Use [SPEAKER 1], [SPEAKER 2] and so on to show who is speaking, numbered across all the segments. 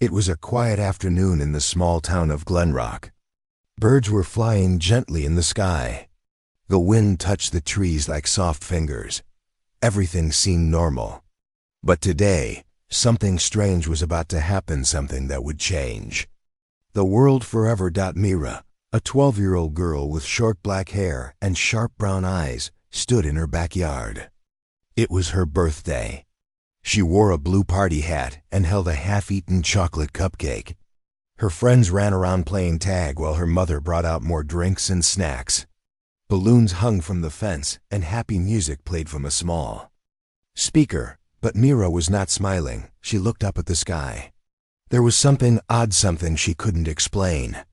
[SPEAKER 1] It was a quiet afternoon in the small town of Glenrock. Birds were flying gently in the sky. The wind touched the trees like soft fingers. Everything seemed normal. But today, something strange was about to happen, something that would change the world forever. Mira, a 12-year-old girl with short black hair and sharp brown eyes, stood in her backyard. It was her birthday. She wore a blue party hat and held a half-eaten chocolate cupcake. Her friends ran around playing tag while her mother brought out more drinks and snacks. Balloons hung from the fence and happy music played from a small speaker, but Mira was not smiling. She looked up at the sky. There was something odd, something she couldn't explain.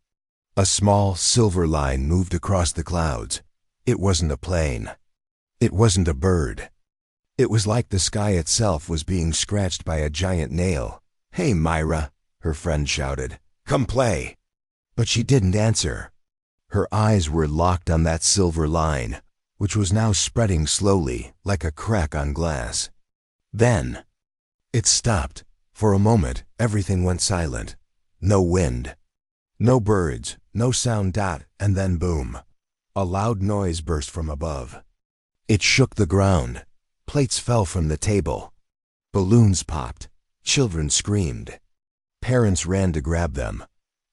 [SPEAKER 1] A small silver line moved across the clouds. It wasn't a plane. It wasn't a bird. It was like the sky itself was being scratched by a giant nail. "Hey, Myra," her friend shouted. "Come play." But she didn't answer. Her eyes were locked on that silver line, which was now spreading slowly, like a crack on glass. Then it stopped. For a moment, everything went silent. No wind, no birds, no sound. And then boom! A loud noise burst from above. It shook the ground. Plates fell from the table. Balloons popped. Children screamed. Parents ran to grab them.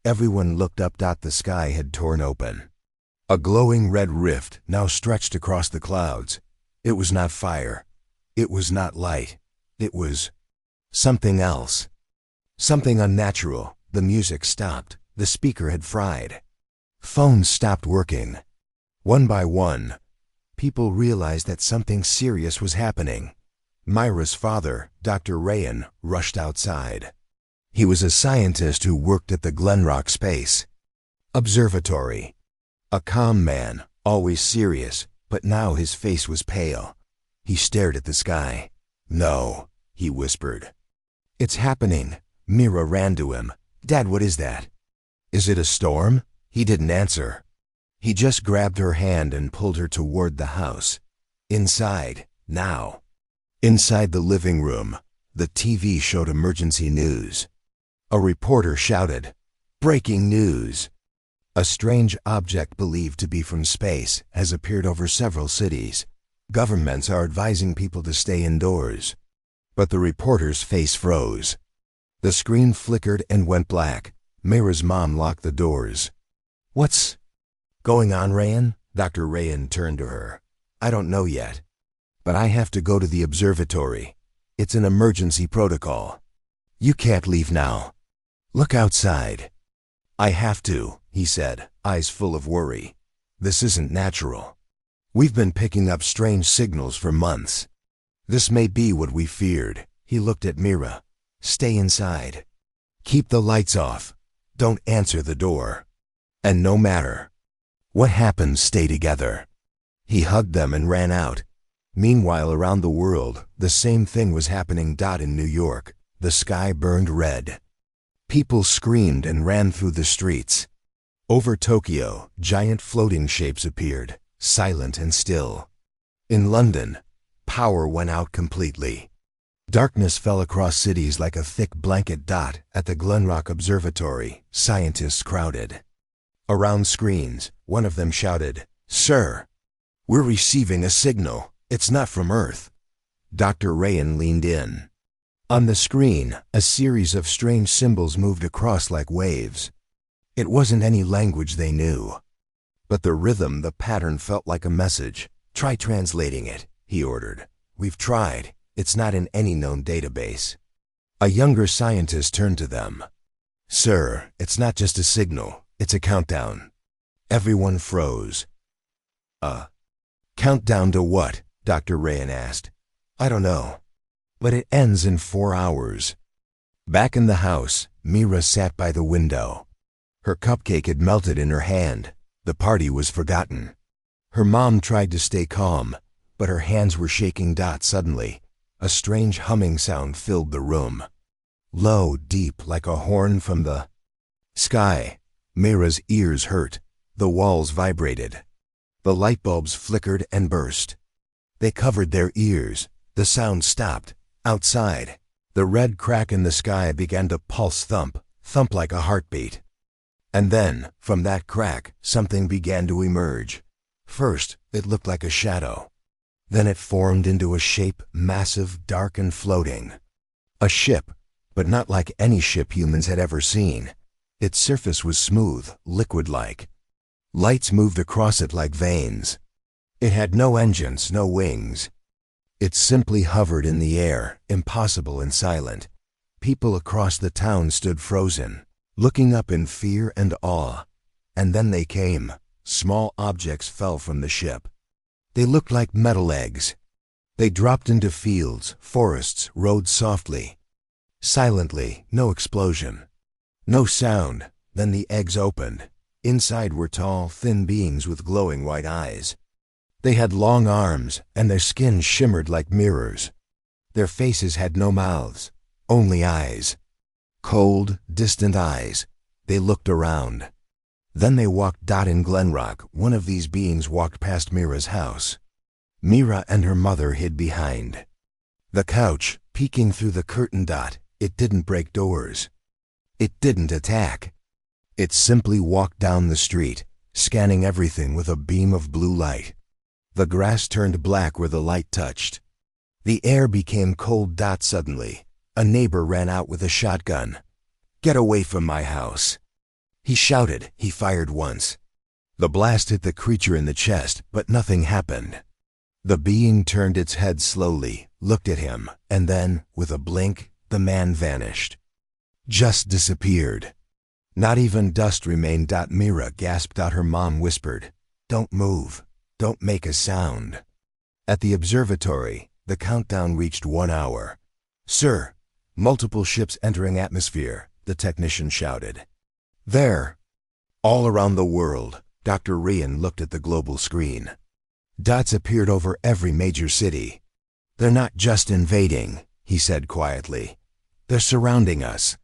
[SPEAKER 1] Everyone looked up. The sky had torn open. A glowing red rift now stretched across the clouds. It was not fire. It was not light. It was something else. Something unnatural. The music stopped. The speaker had fried. Phones stopped working. One by one, people realized that something serious was happening. Myra's father, Dr. Rayan, rushed outside. He was a scientist who worked at the Glenrock Space Observatory. A calm man, always serious, but now his face was pale. He stared at the sky. "No," he whispered. "It's happening." Mira ran to him. "Dad, what is that?" "Is it a storm?" He didn't answer. He just grabbed her hand and pulled her toward the house. Inside, now. Inside the living room, the TV showed emergency news. A reporter shouted, "Breaking news! A strange object believed to be from space has appeared over several cities. Governments are advising people to stay indoors." But the reporter's face froze. The screen flickered and went black. Mira's mom locked the doors. "What's going on, Rayan?" Dr. Rayan turned to her. "I don't know yet. But I have to go to the observatory. It's an emergency protocol. You can't leave now. Look outside." "I have to," he said, eyes full of worry. "This isn't natural. We've been picking up strange signals for months. This may be what we feared." He looked at Mira. "Stay inside. Keep the lights off. Don't answer the door. And no matter what happens, stay together." He hugged them and ran out. Meanwhile, around the world, the same thing was happening. In New York, the sky burned red. People screamed and ran through the streets. Over Tokyo, giant floating shapes appeared, silent and still. In London, power went out completely. Darkness fell across cities like a thick blanket. At the Glenrock Observatory, scientists crowded around screens. One of them shouted, "Sir, we're receiving a signal. It's not from Earth." Dr. Rayan leaned in. On the screen, a series of strange symbols moved across like waves. It wasn't any language they knew. But the rhythm, the pattern felt like a message. "Try translating it," he ordered. "We've tried. It's not in any known database." A younger scientist turned to them. "Sir, it's not just a signal. It's a countdown." Everyone froze. Countdown to what?" Dr. Rayan asked. "I don't know. But it ends in 4 hours." Back in the house, Mira sat by the window. Her cupcake had melted in her hand. The party was forgotten. Her mom tried to stay calm, but her hands were shaking. Suddenly, a strange humming sound filled the room. Low, deep, like a horn from the sky. Mira's ears hurt. The walls vibrated. The light bulbs flickered and burst. They covered their ears. The sound stopped. Outside, The red crack in the sky began to pulse thump like a heartbeat. And then, from that crack, something began to emerge. First, it looked like a shadow. Then it formed into a shape massive, dark, and floating. A ship, but not like any ship humans had ever seen. Its surface was smooth, liquid-like. Lights moved across it like veins. It had no engines, no wings. It simply hovered in the air, impossible and silent. People across the town stood frozen, looking up in fear and awe. And then they came. Small objects fell from the ship. They looked like metal eggs. They dropped into fields, forests, roads softly. Silently, no explosion. No sound. Then the eggs opened. Inside were tall, thin beings with glowing white eyes. They had long arms, and their skin shimmered like mirrors. Their faces had no mouths, only eyes. Cold, distant eyes. They looked around. Then they walked Dot in Glenrock. One of these beings walked past Mira's house. Mira and her mother hid behind the couch, peeking through the curtain. Dot. It didn't break doors. It didn't attack. It simply walked down the street, scanning everything with a beam of blue light. The grass turned black where the light touched. The air became cold. Dot. Suddenly, a neighbor ran out with a shotgun. "Get away from my house!" He shouted. He fired once. The blast hit the creature in the chest, but nothing happened. The being turned its head slowly, looked at him, and then, with a blink, the man vanished. Just disappeared. Not even dust remained. Mira gasped. Her mom whispered, "Don't move. Don't make a sound." At the observatory, the countdown reached 1 hour. "Sir, multiple ships entering atmosphere," the technician shouted. "There." All around the world, Dr. Rian looked at the global screen. Dots appeared over every major city. "They're not just invading," he said quietly. "They're surrounding us."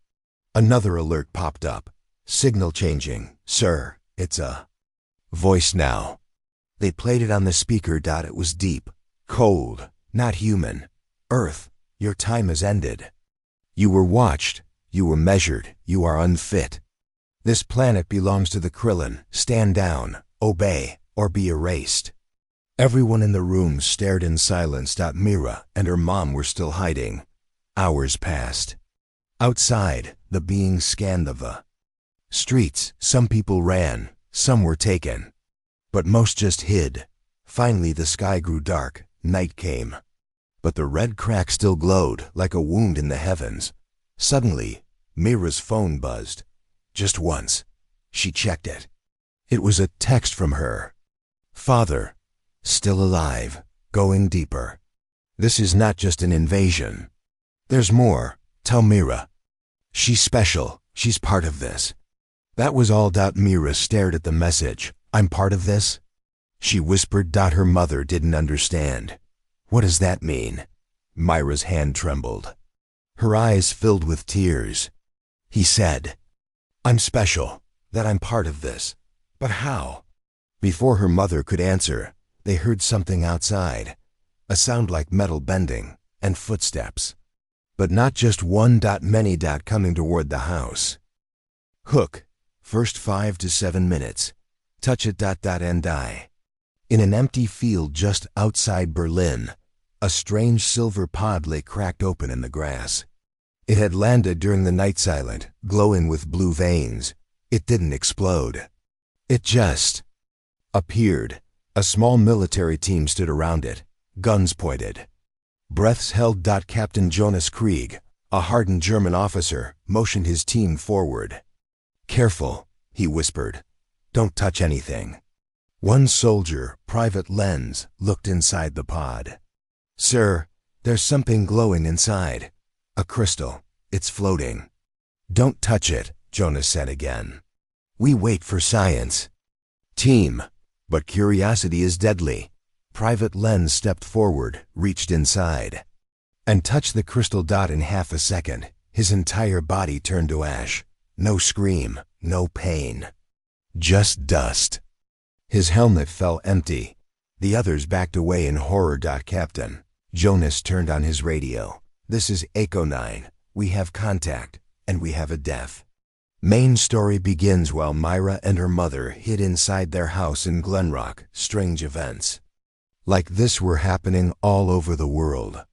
[SPEAKER 1] Another alert popped up. "Signal changing. Sir, it's a voice now." They played it on the speaker. It was deep, cold, not human. "Earth, your time has ended. You were watched. You were measured. You are unfit. This planet belongs to the Krillin. Stand down, obey, or be erased." Everyone in the room stared in silence. Mira and her mom were still hiding. Hours passed. Outside, the beings scanned the streets. Some people ran, some were taken. But most just hid. Finally the sky grew dark, night came. But the red crack still glowed, like a wound in the heavens. Suddenly, Mira's phone buzzed. Just once. She checked it. It was a text from her. "Father, still alive, going deeper. This is not just an invasion. There's more. Tell Mira. She's special. She's part of this." That was all. Mira stared at the message. "I'm part of this?" She whispered. Her mother didn't understand. "What does that mean?" Myra's hand trembled. Her eyes filled with tears. He said, "I'm special, that I'm part of this. But how?" Before her mother could answer, they heard something outside, a sound like metal bending, and footsteps. But not just one. Many. Coming toward the house. Hook. First 5 to 7 minutes. Touch it. And die. In an empty field just outside Berlin, a strange silver pod lay cracked open in the grass. It had landed during the night silent, glowing with blue veins. It didn't explode. It just appeared. A small military team stood around it, guns pointed. Breaths held. Captain Jonas Krieg, a hardened German officer, motioned his team forward. "Careful," he whispered. "Don't touch anything." One soldier, Private Lenz, looked inside the pod. "Sir, there's something glowing inside. A crystal. It's floating." "Don't touch it," Jonas said again. "We wait for science." "Team, but curiosity is deadly." Private Lenz stepped forward, reached inside, and touched the crystal. In half a second, his entire body turned to ash. No scream, no pain. Just dust. His helmet fell empty. The others backed away in horror. Captain. Jonas turned on his radio. This is Echo 9. We have contact, and we have a death. Main story begins while Myra and her mother hid inside their house in Glenrock. Strange events like this were happening all over the world.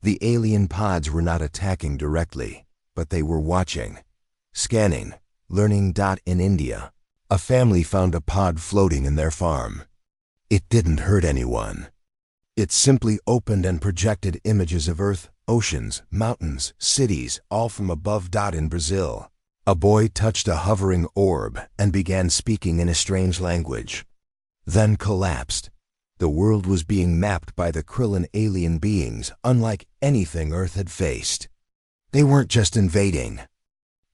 [SPEAKER 1] The alien pods were not attacking directly, but they were watching, scanning, learning. In India, a family found a pod floating in their farm. It didn't hurt anyone. It simply opened and projected images of Earth, oceans, mountains, cities, all from above. In Brazil, a boy touched a hovering orb and began speaking in a strange language, then collapsed. The world was being mapped by the Krillin alien beings, unlike anything Earth had faced. They weren't just invading.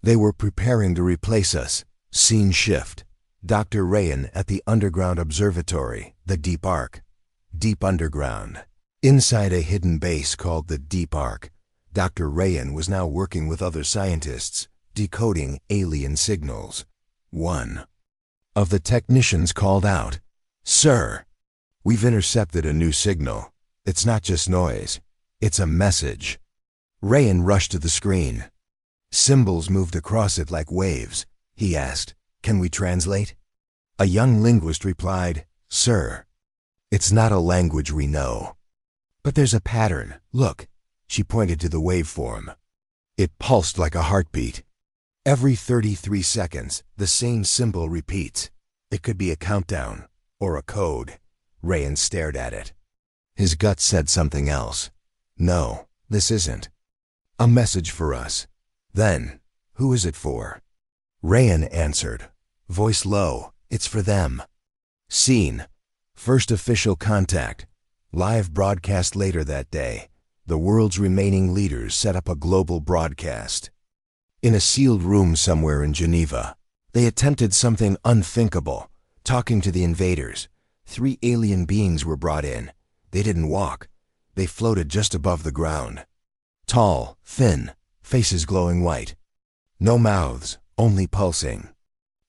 [SPEAKER 1] They were preparing to replace us. Scene shift. Dr. Rayan at the underground observatory, the Deep Arc. Deep underground. Inside a hidden base called the Deep Arc, Dr. Rayan was now working with other scientists, decoding alien signals. One of the technicians called out, "Sir, we've intercepted a new signal. It's not just noise, it's a message." Rayan rushed to the screen. Symbols moved across it like waves. He asked, "Can we translate?" A young linguist replied, "Sir, it's not a language we know. But there's a pattern. Look." She pointed to the waveform. It pulsed like a heartbeat. Every 33 seconds, the same symbol repeats. It could be a countdown or a code. Rayan stared at it. His gut said something else. "No, this isn't a message for us." "Then, who is it for?" Rayan answered, voice low, "It's for them." Scene. First official contact. Live broadcast later that day. The world's remaining leaders set up a global broadcast. In a sealed room somewhere in Geneva, they attempted something unthinkable, talking to the invaders. 3 alien beings were brought in. They didn't walk. They floated just above the ground. Tall, thin, faces glowing white. No mouths, only pulsing.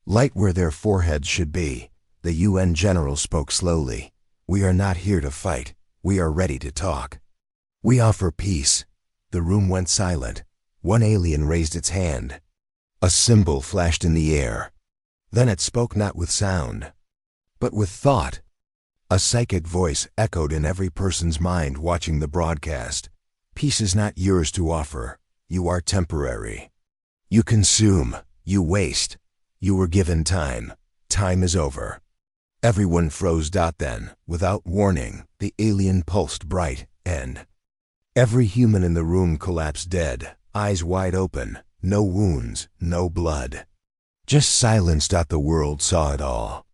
[SPEAKER 1] Light where their foreheads should be. The UN general spoke slowly. "We are not here to fight. We are ready to talk. We offer peace." The room went silent. One alien raised its hand. A symbol flashed in the air. Then it spoke not with sound, but with thought. A psychic voice echoed in every person's mind watching the broadcast. "Peace is not yours to offer. You are temporary. You consume. You waste. You were given time. Time is over." Everyone froze. Then, without warning, the alien pulsed bright, and every human in the room collapsed dead, eyes wide open, no wounds, no blood. Just silence. The world saw it all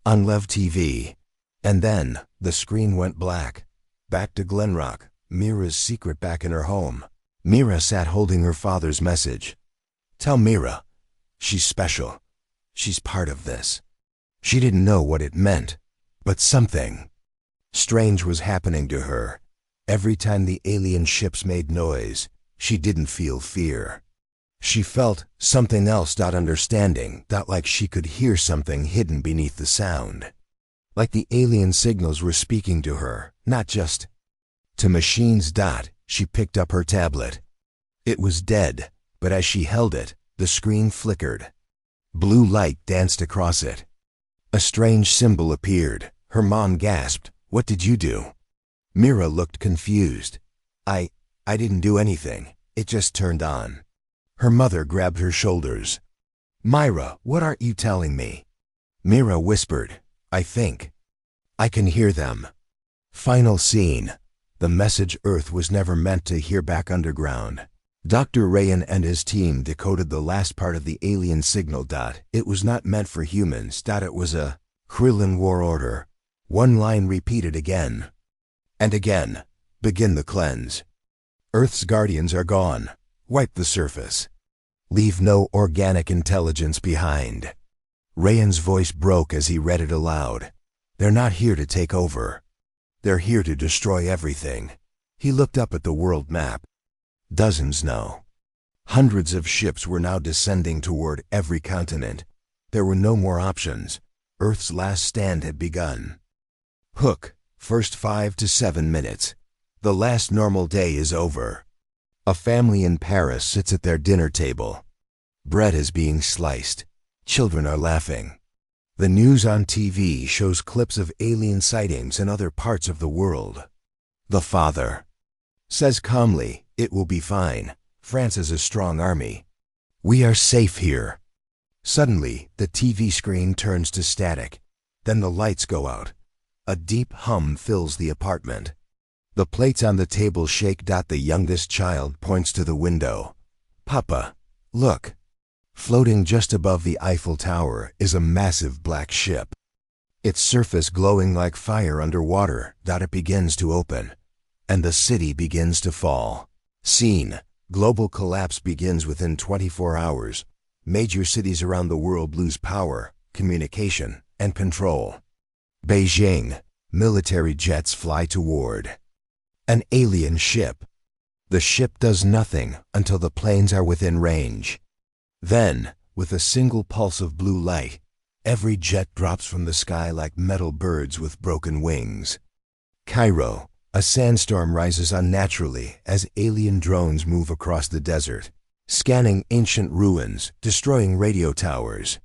[SPEAKER 1] on Lev TV. And then, the screen went black. Back to Glenrock, Mira's secret back in her home. Mira sat holding her father's message. "Tell Mira. She's special. She's part of this." She didn't know what it meant, but something strange was happening to her. Every time the alien ships made noise, she didn't feel fear. She felt something else. Understanding. Like she could hear something hidden beneath the sound. Like the alien signals were speaking to her, not just to machines. She picked up her tablet. It was dead, but as she held it, the screen flickered. Blue light danced across it. A strange symbol appeared. Her mom gasped, "What did you do?" Mira looked confused. I didn't do anything. It just turned on." Her mother grabbed her shoulders. "Myra, what aren't you telling me?" Mira whispered, "I think I can hear them." Final scene. The message Earth was never meant to hear. Back underground, Dr. Rayan and his team decoded the last part of the alien signal. It was not meant for humans. It was a Krillin war order. One line repeated again and again. "Begin the cleanse. Earth's guardians are gone. Wipe the surface. Leave no organic intelligence behind." Rayan's voice broke as he read it aloud. "They're not here to take over. They're here to destroy everything." He looked up at the world map. Dozens, no. Hundreds of ships were now descending toward every continent. There were no more options. Earth's last stand had begun. Hook, first 5 to 7 minutes. The last normal day is over. A family in Paris sits at their dinner table. Bread is being sliced. Children are laughing. The news on TV shows clips of alien sightings in other parts of the world. The father says calmly, "It will be fine. France has a strong army. We are safe here." Suddenly, the TV screen turns to static. Then the lights go out. A deep hum fills the apartment. The plates on the table shake. The youngest child points to the window. "Papa, look." Floating just above the Eiffel Tower is a massive black ship. Its surface glowing like fire underwater. It begins to open, and the city begins to fall. Scene: global collapse begins within 24 hours. Major cities around the world lose power, communication, and control. Beijing, military jets fly toward an alien ship. The ship does nothing until the planes are within range. Then, with a single pulse of blue light, every jet drops from the sky like metal birds with broken wings. Cairo, a sandstorm rises unnaturally as alien drones move across the desert, scanning ancient ruins, destroying radio towers.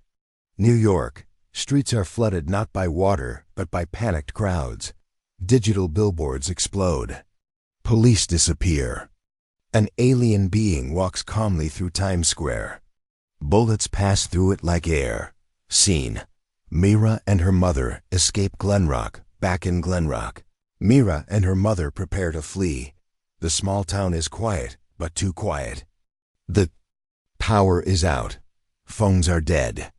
[SPEAKER 1] New York, streets are flooded not by water, but by panicked crowds. Digital billboards explode. Police disappear. An alien being walks calmly through Times Square. Bullets pass through it like air. Scene: Mira and her mother escape Glenrock. Back in Glenrock, Mira and her mother prepare to flee. The small town is quiet, but too quiet. The power is out. Phones are dead.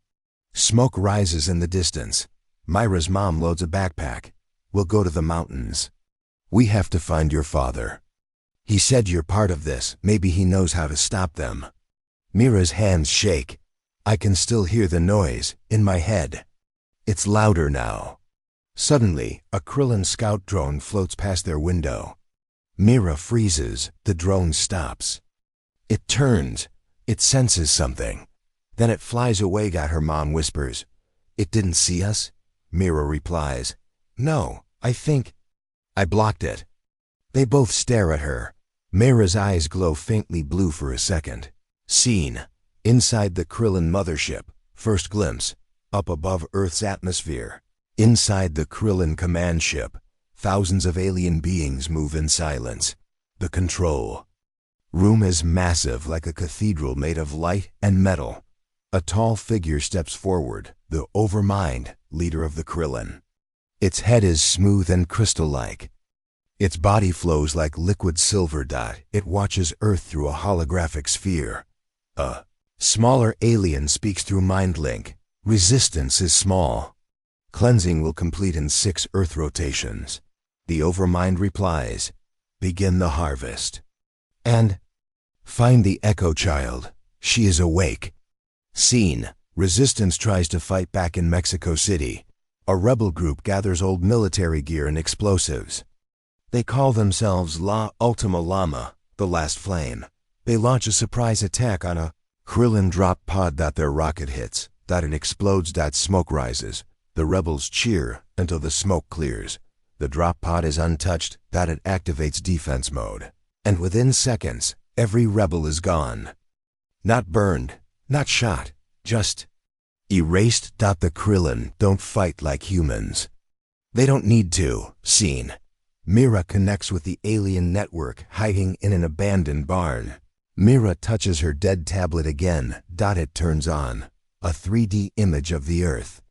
[SPEAKER 1] Smoke rises in the distance. Myra's mom loads a backpack. "We'll go to the mountains. We have to find your father. He said you're part of this. Maybe he knows how to stop them." Mira's hands shake. I can still hear the noise in my head. It's louder now. Suddenly, a Krillin scout drone floats past their window. Mira freezes. The drone stops. It turns. It senses something. Then it flies away. Her mom whispers, "It didn't see us?" Mira replies, "No, I think I blocked it." They both stare at her. Mira's eyes glow faintly blue for a second. Scene: inside the Krillin mothership. First glimpse: up above Earth's atmosphere. Inside the Krillin command ship, thousands of alien beings move in silence. The control room is massive, like a cathedral made of light and metal. A tall figure steps forward, the Overmind, leader of the Krillin. Its head is smooth and crystal-like. Its body flows like liquid silver. It watches Earth through a holographic sphere. A smaller alien speaks through mind link. "Resistance is small. Cleansing will complete in 6 Earth rotations." The Overmind replies, "Begin the harvest. And find the Echo Child. She is awake." Scene: Resistance tries to fight back in Mexico City. A rebel group gathers old military gear and explosives. They call themselves La Ultima Llama, the Last Flame. They launch a surprise attack on a Krillin drop pod. Their rocket hits. It explodes. Smoke rises. The rebels cheer until the smoke clears. The drop pod is untouched. It activates defense mode. And within seconds, every rebel is gone. Not burned, not shot, just erased. The Krillin don't fight like humans. They don't need to. Scene: Mira connects with the alien network hiding in an abandoned barn. Mira touches her dead tablet again. It turns on. A 3D image of the Earth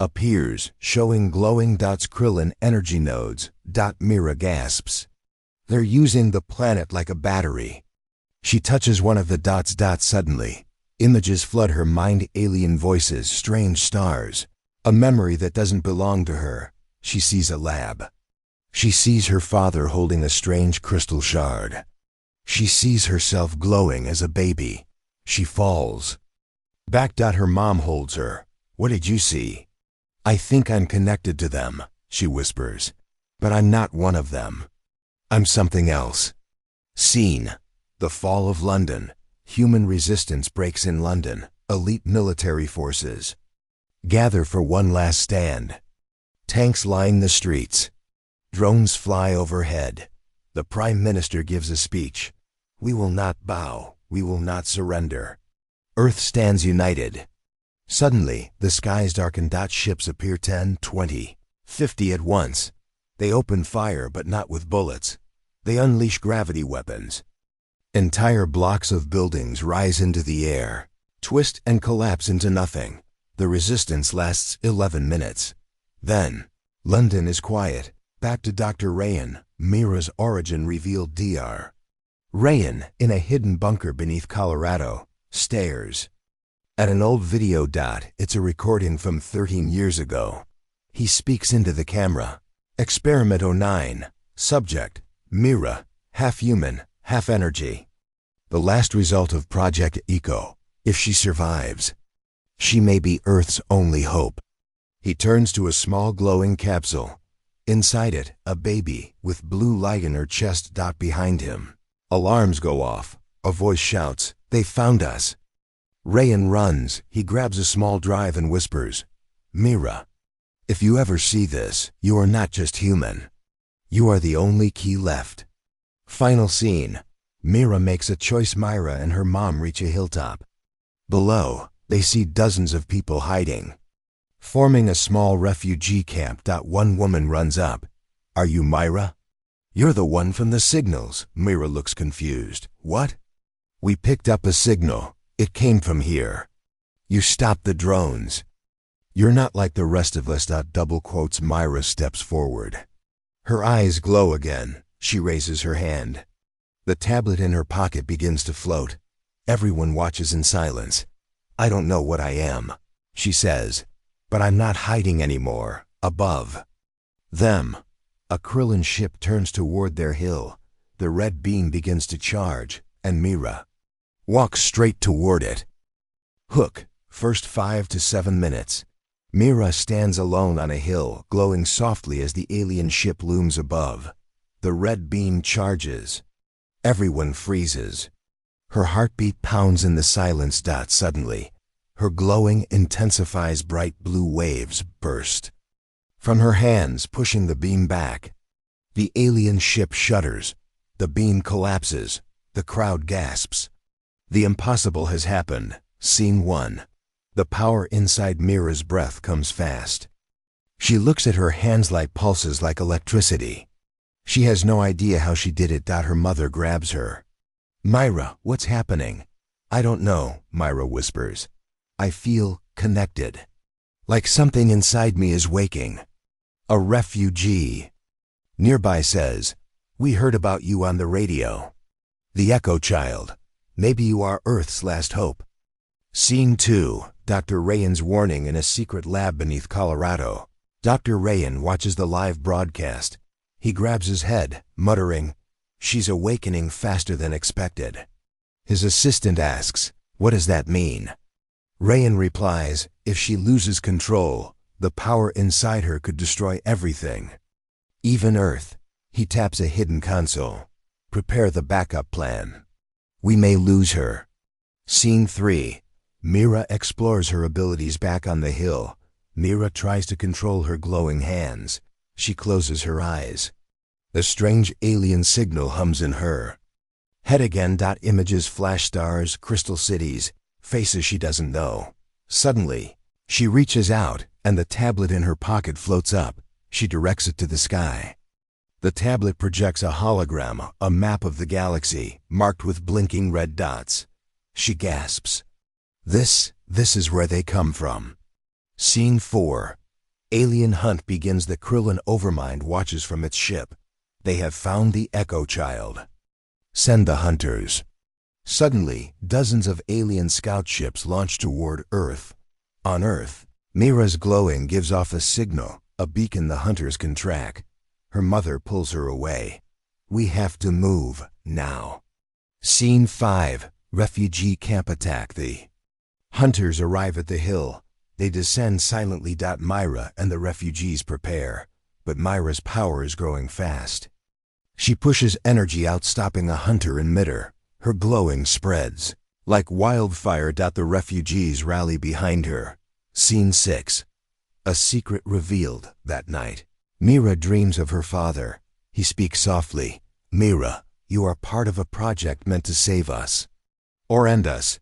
[SPEAKER 1] appears, showing glowing dots. Krillin energy nodes. Mira gasps. They're using the planet like a battery. She touches one of the dots. Suddenly, images flood her mind. Alien voices, strange stars. A memory that doesn't belong to her. She sees a lab. She sees her father holding a strange crystal shard. She sees herself glowing as a baby. She falls back. Her mom holds her. "What did you see?" "I think I'm connected to them," she whispers. "But I'm not one of them. I'm something else." Scene: the fall of London. Human resistance breaks in London. Elite military forces gather for one last stand. Tanks line the streets. Drones fly overhead. The Prime Minister gives a speech. We will not bow. We will not surrender. Earth stands united. Suddenly, the skies darken. Ships appear 10, 20, 50 at once. They open fire, but not with bullets. They unleash gravity weapons. Entire blocks of buildings rise into the air, twist and collapse into nothing. The resistance lasts 11 minutes. Then, London is quiet. Back to Dr. Rayan. Mira's origin revealed. Dr. Rayan, in a hidden bunker beneath Colorado, stares at an old video. It's a recording from 13 years ago. He speaks into the camera. Experiment 09. Subject: Mira, half human, half energy. The last result of Project Eco. If she survives, she may be Earth's only hope. He turns to a small glowing capsule. Inside it, a baby with blue light in her chest. Behind him, alarms go off. A voice shouts, "They found us." Rayan runs. He grabs a small drive and whispers, "Mira, if you ever see this, you are not just human. You are the only key left." Final scene. Mira makes a choice. Myra and her mom reach a hilltop. Below, they see dozens of people hiding, forming a small refugee camp. One woman runs up. "Are you Myra?" "You're the one from the signals." Mira looks confused. "What?" "We picked up a signal. It came from here. You stopped the drones. You're not like the rest of us." Double quotes. Myra steps forward. Her eyes glow again. She raises her hand. The tablet in her pocket begins to float. Everyone watches in silence. "I don't know what I am," she says, "but I'm not hiding anymore." Above them, a Krillin ship turns toward their hill. The red beam begins to charge, and Mira walks straight toward it. Hook. First 5 to 7 minutes. Mira stands alone on a hill, glowing softly as the alien ship looms above. The red beam charges. Everyone freezes. Her heartbeat pounds in the silence. Suddenly, her glowing intensifies. Bright blue waves burst from her hands, pushing the beam back. The alien ship shudders. The beam collapses. The crowd gasps. The impossible has happened. Scene 1. The power inside Mira's breath comes fast. She looks at her hands. Light pulses like electricity. She has no idea how she did it. Her mother grabs her. "Myra, what's happening?" "I don't know," Myra whispers. "I feel connected. Like something inside me is waking." A refugee nearby says, "We heard about you on the radio. The Echo Child. Maybe you are Earth's last hope." Scene 2. Dr. Rayan's warning in a secret lab beneath Colorado. Dr. Rayan watches the live broadcast. He grabs his head, muttering, "She's awakening faster than expected." His assistant asks, "What does that mean?" Rayan replies, "If she loses control, the power inside her could destroy everything. Even Earth." He taps a hidden console. "Prepare the backup plan. We may lose her." Scene 3. Mira explores her abilities. Back on the hill, Mira tries to control her glowing hands. She closes her eyes. The strange alien signal hums in her head again. Images flash: stars, crystal cities, faces she doesn't know. Suddenly, she reaches out, and the tablet in her pocket floats up. She directs it to the sky. The tablet projects a hologram, a map of the galaxy, marked with blinking red dots. She gasps. This is where they come from." Scene 4. Alien hunt begins. The Krillin Overmind watches from its ship. They have found the Echo Child. "Send the hunters." Suddenly, dozens of alien scout ships launch toward Earth. On Earth, Mira's glowing gives off a signal, a beacon the hunters can track. Her mother pulls her away. "We have to move, now." Scene 5. Refugee camp attack. The hunters arrive at the hill. They descend silently. Myra and the refugees prepare, but Myra's power is growing fast. She pushes energy out, stopping a hunter in midair. Her glowing spreads like wildfire. The refugees rally behind her. Scene 6. A secret revealed. That night, Mira dreams of her father. He speaks softly. "Mira, You are part of a project meant to save us. Or end us.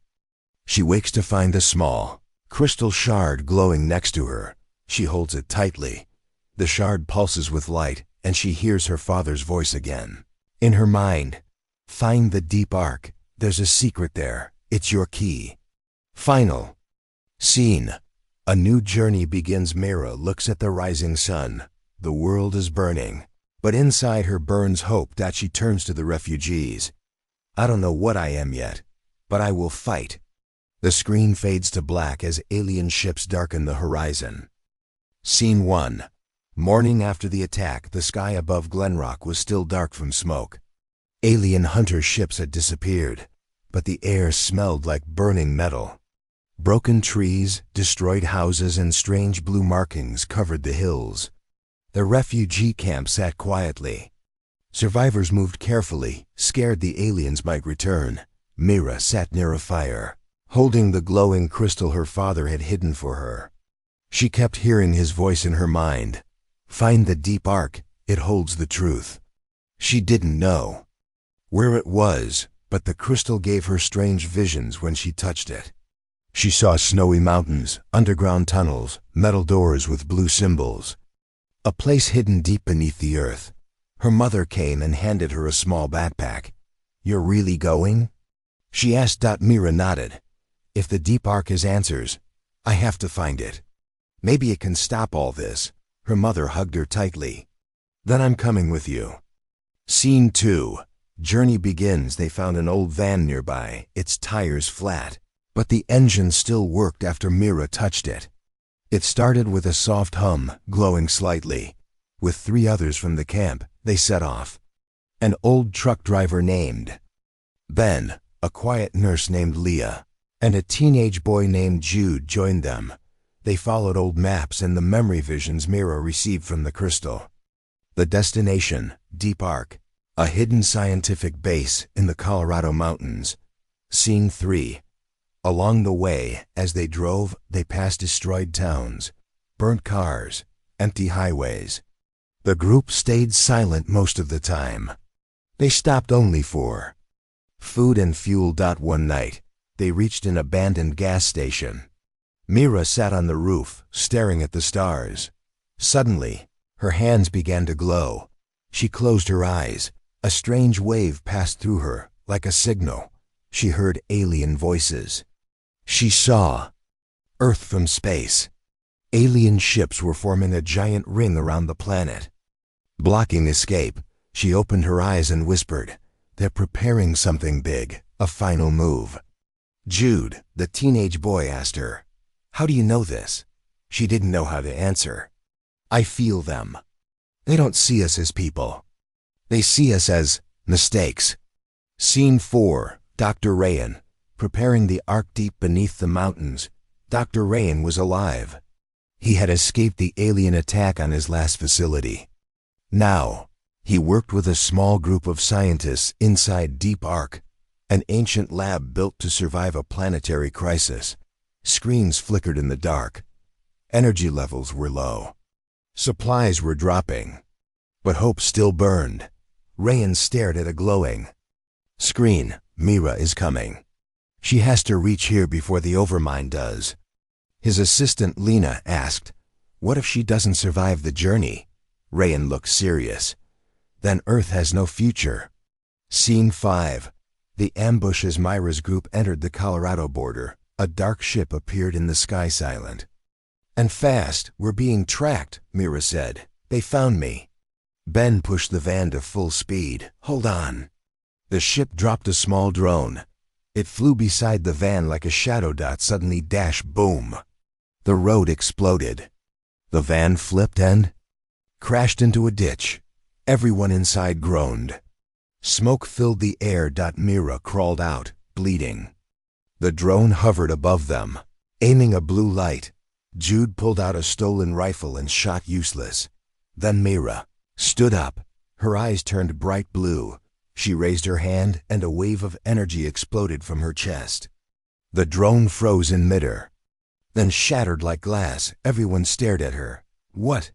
[SPEAKER 1] She wakes to find a small crystal shard glowing next to her. She holds it tightly. The shard pulses with light, and she hears her father's voice again. In her mind, find the deep arc. There's a secret there. It's your key. Final scene. A new journey begins. Mira looks at the rising sun. The world is burning, but inside her burns hope that she turns to the refugees. I don't know what I am yet, but I will fight. The screen fades to black as alien ships darken the horizon. Scene 1. Morning after the attack, the sky above Glenrock was still dark from smoke. Alien hunter ships had disappeared, but the air smelled like burning metal. Broken trees, destroyed houses, and strange blue markings covered the hills. The refugee camp sat quietly. Survivors moved carefully, scared the aliens might return. Mira sat near a fire, holding the glowing crystal her father had hidden for her. She kept hearing his voice in her mind. Find the deep arc, it holds the truth. She didn't know where it was, but the crystal gave her strange visions when she touched it. She saw snowy mountains, underground tunnels, metal doors with blue symbols. A place hidden deep beneath the earth. Her mother came and handed her a small backpack. You're really going? She asked. Mira nodded. If the deep arc has answers, I have to find it. Maybe it can stop all this. Her mother hugged her tightly. Then I'm coming with you. Scene 2. Journey begins. They found an old van nearby, its tires flat, but the engine still worked after Mira touched it. It started with a soft hum, glowing slightly. With 3 others from the camp, they set off. An old truck driver named Ben, a quiet nurse named Leah, and a teenage boy named Jude joined them. They followed old maps and the memory visions Mira received from the crystal. The destination, Deep Arc, a hidden scientific base in the Colorado mountains. Scene 3. Along the way, as they drove, they passed destroyed towns, burnt cars, empty highways. The group stayed silent most of the time. They stopped only for food and fuel. One night, they reached an abandoned gas station. Mira sat on the roof, staring at the stars. Suddenly, her hands began to glow. She closed her eyes. A strange wave passed through her, like a signal. She heard alien voices. She saw Earth from space. Alien ships were forming a giant ring around the planet, blocking escape. She opened her eyes and whispered, "They're preparing something big, a final move." Jude, the teenage boy, asked her, "How do you know this?" She didn't know how to answer. "I feel them. They don't see us as people. They see us as mistakes." Scene 4. Dr. Rayan, preparing the ark deep beneath the mountains. Dr. Rayan was alive. He had escaped the alien attack on his last facility. Now, he worked with a small group of scientists inside Deep Arc, an ancient lab built to survive a planetary crisis. Screens flickered in the dark. Energy levels were low. Supplies were dropping. But hope still burned. Rayan stared at a glowing screen. Mira is coming. She has to reach here before the Overmind does. His assistant Lena asked, "What if she doesn't survive the journey?" Rayan looked serious. "Then Earth has no future." Scene 5. The ambush. As Myra's group entered the Colorado border, a dark ship appeared in the sky, silent and fast. "We're being tracked," Mira said. "They found me." Ben pushed the van to full speed. "Hold on." The ship dropped a small drone. It flew beside the van like a shadow. Suddenly, dash, boom. The road exploded. The van flipped and crashed into a ditch. Everyone inside groaned. Smoke filled the air. Mira crawled out, bleeding. The drone hovered above them, aiming a blue light. Jude pulled out a stolen rifle and shot useless. Then Mira stood up. Her eyes turned bright blue. She raised her hand and a wave of energy exploded from her chest. The drone froze in midair, then shattered like glass. Everyone stared at her. What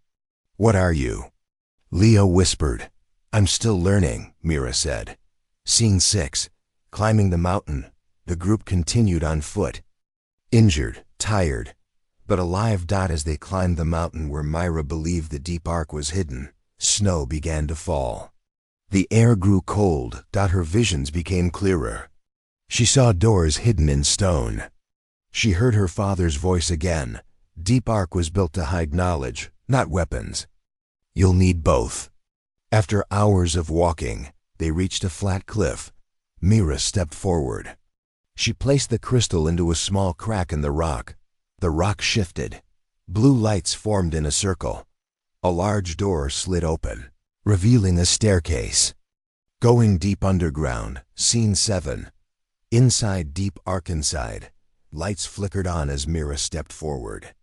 [SPEAKER 1] are you?" Leah whispered. "I'm still learning," Mira said. Scene 6. Climbing the mountain. The group continued on foot. Injured, tired, but alive. As they climbed the mountain where Myra believed the deep ark was hidden, snow began to fall. The air grew cold. Her visions became clearer. She saw doors hidden in stone. She heard her father's voice again. Deep ark was built to hide knowledge, not weapons. You'll need both. After hours of walking, they reached a flat cliff. Myra stepped forward. She placed the crystal into a small crack in the rock. The rock shifted. Blue lights formed in a circle. A large door slid open, revealing a staircase. Going deep underground. Scene 7. Inside deep ark. Inside, lights flickered on as Myra stepped forward.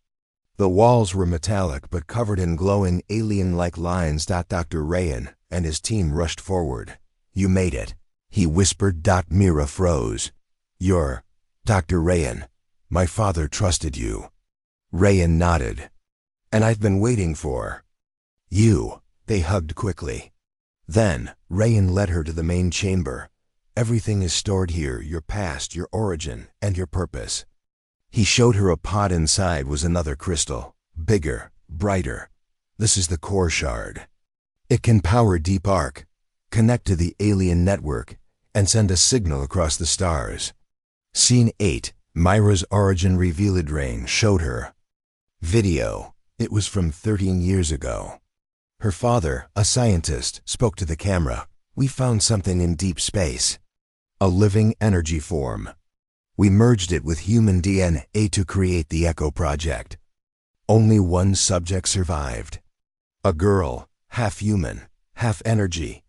[SPEAKER 1] The walls were metallic but covered in glowing alien-like lines. Dr. Rayan and his team rushed forward. You made it, he whispered. Myra froze. You're Dr. Rayan. My father trusted you. Rayan nodded. And I've been waiting for you. They hugged quickly. Then, Rayan led her to the main chamber. Everything is stored here, your past, your origin, and your purpose. He showed her a pod. Inside was another crystal, bigger, brighter. This is the core shard. It can power deep ark, connect to the alien network, and send a signal across the stars. Scene 8. Myra's origin revealed. Rain showed her video. It was from 13 years ago. Her father, a scientist, spoke to the camera. We found something in deep space. A living energy form. We merged it with human DNA to create the Echo Project. Only one subject survived. A girl, half human, half energy.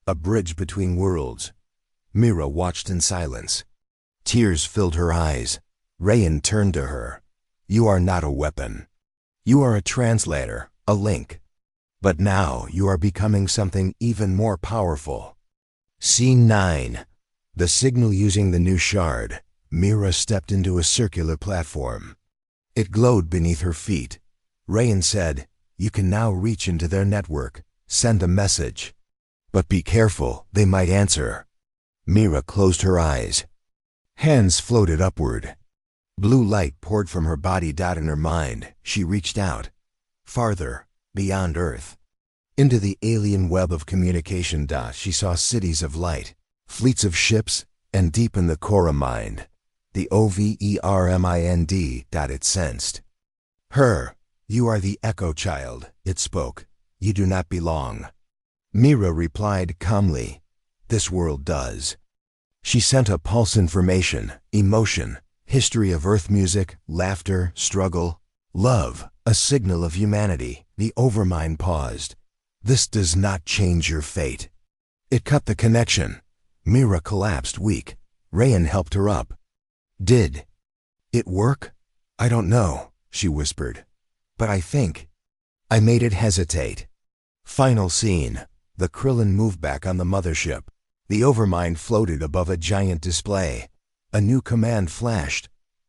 [SPEAKER 1] A bridge between worlds. Myra watched in silence. Tears filled her eyes. Rayan turned to her. You are not a weapon. You are a translator, a link. But now you are becoming something even more powerful. Scene 9. The signal. Using the new shard, Myra stepped into a circular platform. It glowed beneath her feet. Rayan said, you can now reach into their network, send a message. But be careful, they might answer. Myra closed her eyes. Hands floated upward. Blue light poured from her body. In her mind, she reached out. Farther, beyond Earth. Into the alien web of communication. She saw cities of light, fleets of ships, and deep in the core mind, the overmind. It sensed her. You are the Echo Child, it spoke. You do not belong. Myra replied calmly. This world does. She sent a pulse. Information, emotion, history of Earth, music, laughter, struggle, love, a signal of humanity. The overmind paused. This does not change your fate. It cut the connection. Myra collapsed weak. Rayan helped her up. Did it work? I don't know, she whispered. But I think I made it hesitate. Final scene. The Krillin moved back on the mothership. The overmind floated above a giant display. A new command flashed.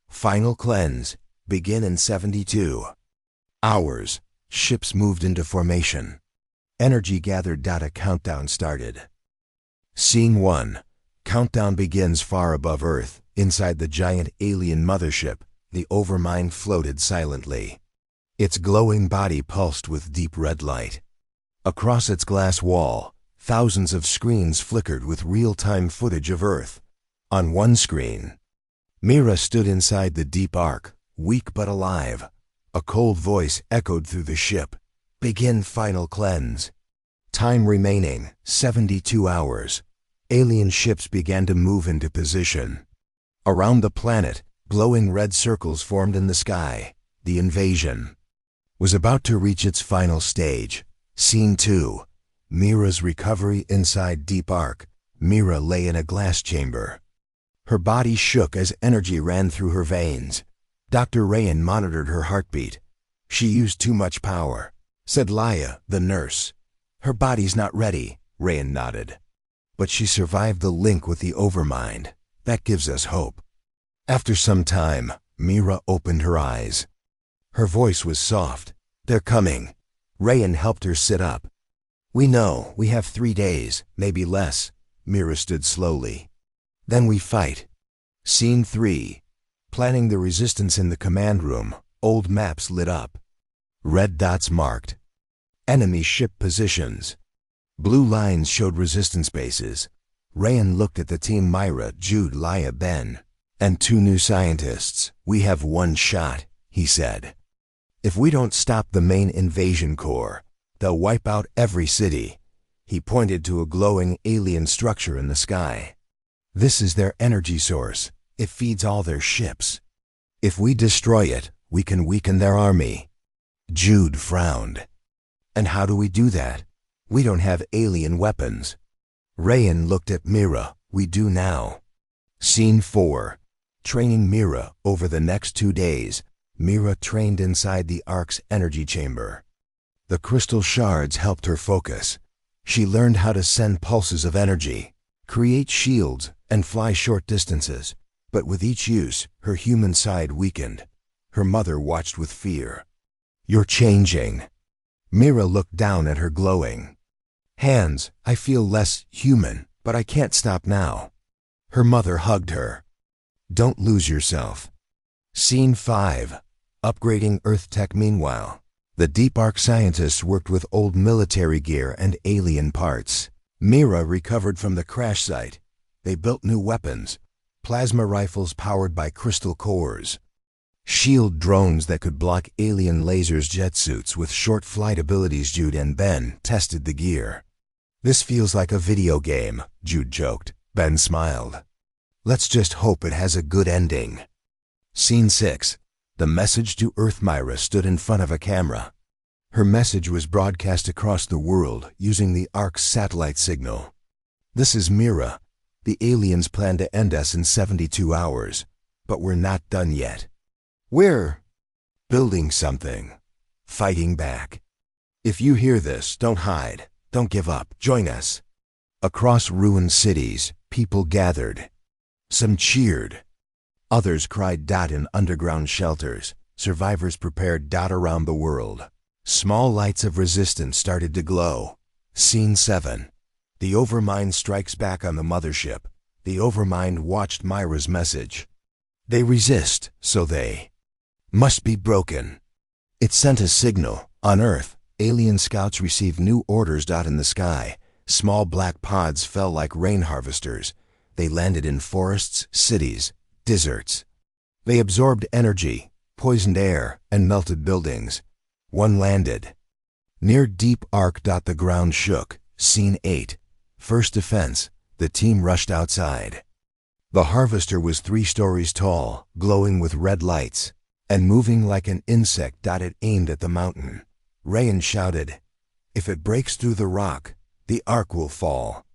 [SPEAKER 1] Final cleanse. Begin in 72 hours. Ships moved into formation. Energy gathered. A countdown started. Scene 1. Countdown begins far above Earth. Inside the giant alien mothership, the overmind floated silently. Its glowing body pulsed with deep red light. Across its glass wall, thousands of screens flickered with real-time footage of Earth. On one screen, Myra stood inside the deep ark, weak but alive. A cold voice echoed through the ship. Begin final cleanse. Time remaining, 72 hours. Alien ships began to move into position. Around the planet, glowing red circles formed in the sky. The invasion was about to reach its final stage. Scene 2. Myra's recovery. Inside deep ark, Myra lay in a glass chamber. Her body shook as energy ran through her veins. Dr. Rayan monitored her heartbeat. She used too much power, said Laya, the nurse. Her body's not ready, Rayan nodded. But she survived the link with the overmind. That gives us hope. After some time, Myra opened her eyes. Her voice was soft. They're coming. Rayan helped her sit up. We know, we have 3 days, maybe less. Mira stood slowly. Then we fight. Scene 3. Planning the resistance in the command room. Old maps lit up. Red dots marked enemy ship positions. Blue lines showed resistance bases. Rayan looked at the team: Myra, Jude, Laya, Ben, and 2 new scientists. "We have one shot," he said. "If we don't stop the main invasion corps, they'll wipe out every city." He pointed to a glowing alien structure in the sky. "This is their energy source. It feeds all their ships. If we destroy it, we can weaken their army." Jude frowned. "And how do we do that? We don't have alien weapons." Rayan looked at Mira. "We do now." Scene 4. Training Mira. Over the next 2 days, Mira trained inside the Ark's energy chamber. The crystal shards helped her focus. She learned how to send pulses of energy, create shields, and fly short distances. But with each use, her human side weakened. Her mother watched with fear. "You're changing." Mira looked down at her glowing hands. "I feel less human, but I can't stop now." Her mother hugged her. "Don't lose yourself." Scene 5. Upgrading Earth tech. Meanwhile, the Deep Ark scientists worked with old military gear and alien parts. Mira recovered from the crash site. They built new weapons, plasma rifles powered by crystal cores, shield drones that could block alien lasers, jet suits with short flight abilities. Jude and Ben tested the gear. "This feels like a video game," Jude joked. Ben smiled. "Let's just hope it has a good ending." Scene 6. The message to Earth. Myra stood in front of a camera. Her message was broadcast across the world using the Ark's satellite signal. "This is Mira. The aliens plan to end us in 72 hours, but we're not done yet. We're building something, fighting back. If you hear this, don't hide, don't give up, join us." Across ruined cities, people gathered. Some cheered. Others cried. In underground shelters, survivors prepared. Around the world, small lights of resistance started to glow. Scene 7. The Overmind strikes back on the mothership. The Overmind watched Myra's message. "They resist, so they must be broken." It sent a signal. On Earth, alien scouts received new orders. In the sky, small black pods fell like rain harvesters. They landed in forests, cities, deserts. They absorbed energy, poisoned air, and melted buildings. One landed near Deep Ark. The ground shook. Scene 8. First defense. The team rushed outside. The harvester was 3 stories tall, glowing with red lights, and moving like an insect. It aimed at the mountain. Rayan shouted, "If it breaks through the rock, the Ark will fall."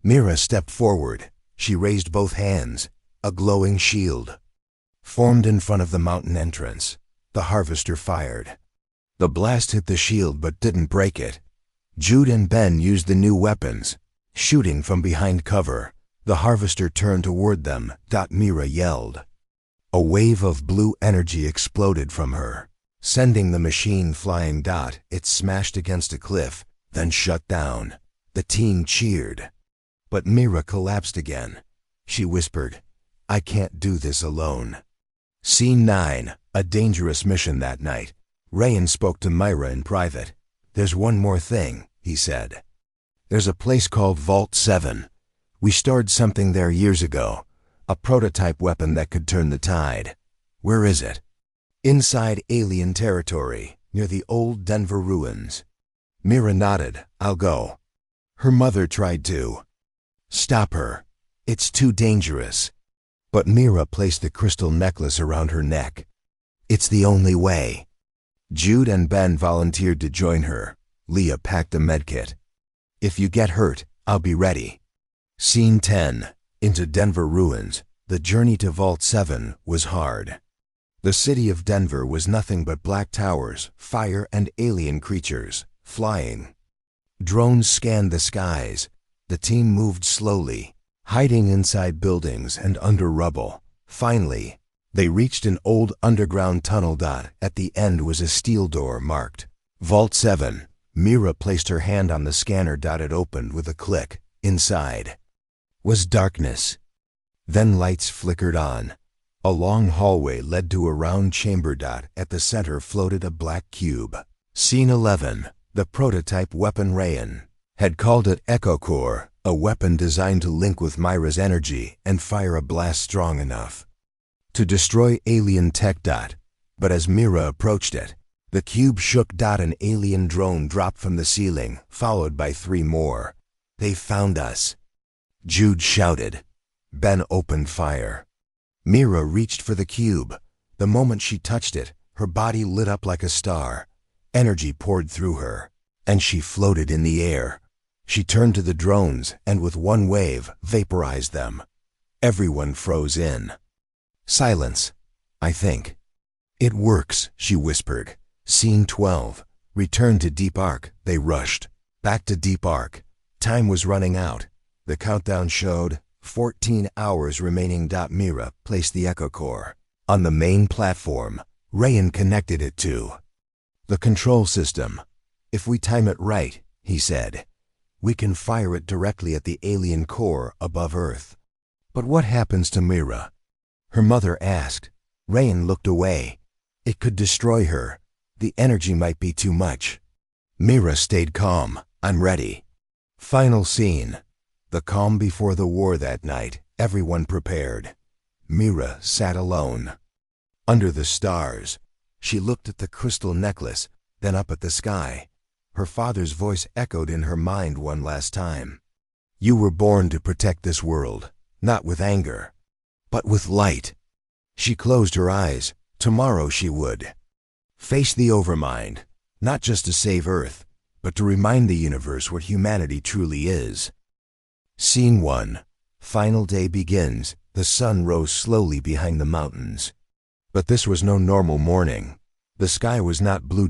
[SPEAKER 1] Mira stepped forward. She raised both hands. A glowing shield formed in front of the mountain entrance. The harvester fired. The blast hit the shield but didn't break it. Jude and Ben used the new weapons, shooting from behind cover. The harvester turned toward them. Mira yelled. A wave of blue energy exploded from her, sending the machine flying. It smashed against a cliff, then shut down. The team cheered. But Mira collapsed again. She whispered, "I can't do this alone." Scene 9. A dangerous mission. That night, Rayan spoke to Myra in private. "There's one more thing," he said. "There's a place called Vault 7. We stored something there years ago, a prototype weapon that could turn the tide." "Where is it?" "Inside alien territory, near the old Denver ruins." Mira nodded. "I'll go." Her mother tried to stop her. "It's too dangerous." But Mira placed the crystal necklace around her neck. "It's the only way." Jude and Ben volunteered to join her. Leah packed a medkit. "If you get hurt, I'll be ready." Scene 10. Into Denver ruins. The journey to Vault 7 was hard. The city of Denver was nothing but black towers, fire, and alien creatures, flying. Drones scanned the skies. The team moved slowly, hiding inside buildings and under rubble. Finally, they reached an old underground tunnel. At the end was a steel door marked Vault 7. Mira placed her hand on the scanner. It opened with a click. Inside, was darkness. Then lights flickered on. A long hallway led to a round chamber. At the center floated a black cube. Scene 11. The prototype weapon. Rayan had called it Echo Core, a weapon designed to link with Myra's energy and fire a blast strong enough to destroy alien tech. But as Mira approached it, the cube shook. An alien drone dropped from the ceiling, followed by 3 more. "They found us," Jude shouted. Ben opened fire. Mira reached for the cube. The moment she touched it, her body lit up like a star. Energy poured through her, and she floated in the air. She turned to the drones and with one wave vaporized them. Everyone froze in. Silence, I think. "It works," she whispered. Scene 12. Return to Deep Arc. They rushed back to Deep Arc. Time was running out. The countdown showed 14 hours remaining. Mira placed the Echo Core on the main platform. Rayan connected it to the control system. "If we time it right," he said, "we can fire it directly at the alien core above Earth." "But what happens to Mira?" her mother asked. Rayan looked away. "It could destroy her. The energy might be too much." Mira stayed calm. "I'm ready." Final scene. The calm before the war. That night, everyone prepared. Mira sat alone under the stars. She looked at the crystal necklace, then up at the sky. Her father's voice echoed in her mind one last time. "You were born to protect this world, not with anger, but with light." She closed her eyes. Tomorrow she would face the Overmind, not just to save Earth, but to remind the universe what humanity truly is. Scene 1. Final day begins. The sun rose slowly behind the mountains. But this was no normal morning. The sky was not blue.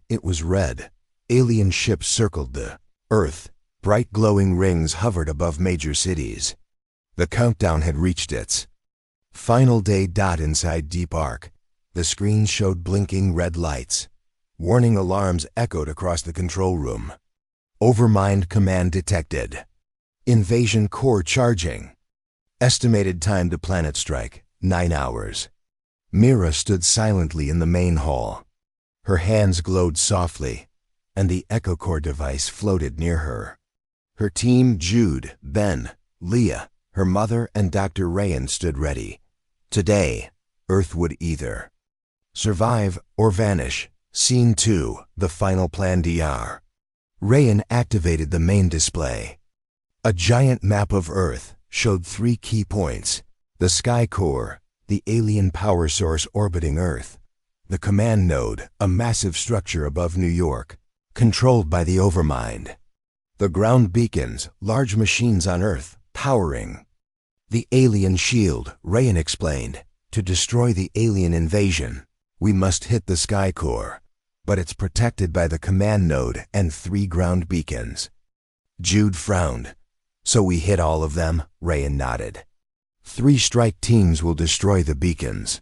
[SPEAKER 1] It was red. Alien ships circled the Earth. Bright glowing rings hovered above major cities. The countdown had reached its final day. Inside Deep Arc, the screen showed blinking red lights. Warning alarms echoed across the control room. Overmind command detected. Invasion core charging. Estimated time to planet strike, 9 hours. Mira stood silently in the main hall. Her hands glowed softly, and the Echo Core device floated near her. Her team, Jude, Ben, Leah, her mother, and Dr. Rayan stood ready. Today, Earth would either survive or vanish. Scene 2. The final plan. Rayan activated the main display. A giant map of Earth showed 3 key points: the Sky Core, the alien power source orbiting Earth; the command node, a massive structure above New York, controlled by the Overmind; the ground beacons, large machines on Earth, powering the alien shield. Rayan explained, "To destroy the alien invasion, we must hit the Sky Core, but it's protected by the command node and 3 ground beacons." Jude frowned. "So we hit all of them?" Rayan nodded. 3 strike teams will destroy the beacons.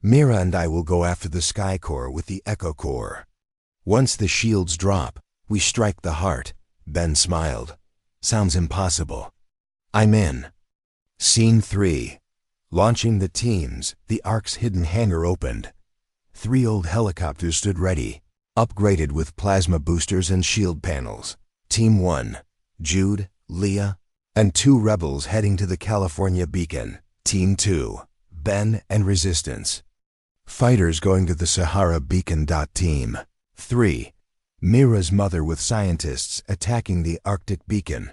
[SPEAKER 1] Mira and I will go after the Sky Core with the Echo Core. Once the shields drop, we strike the heart. Ben smiled. "Sounds impossible." "I'm in." Scene 3. Launching the teams, the Ark's hidden hangar opened. 3 old helicopters stood ready, upgraded with plasma boosters and shield panels. Team 1, Jude, Leah, and 2 rebels heading to the California beacon. Team 2, Ben and Resistance. Fighters going to the Sahara beacon. Team 3, Mira's mother with scientists attacking the Arctic beacon.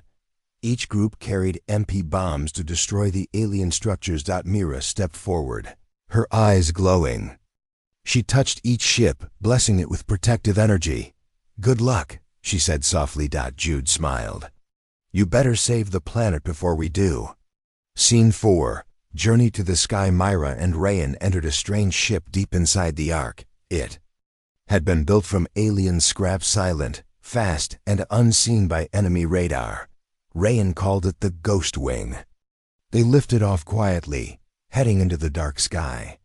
[SPEAKER 1] Each group carried MP bombs to destroy the alien structures. Mira stepped forward, her eyes glowing. She touched each ship, blessing it with protective energy. "Good luck," she said softly. Jude smiled. "You better save the planet before we do." Scene 4. Journey to the sky. Myra and Rayan entered a strange ship deep inside the Ark. It had been built from alien scrap, silent, fast, and unseen by enemy radar. Rayan called it the Ghost Wing. They lifted off quietly, heading into the dark sky.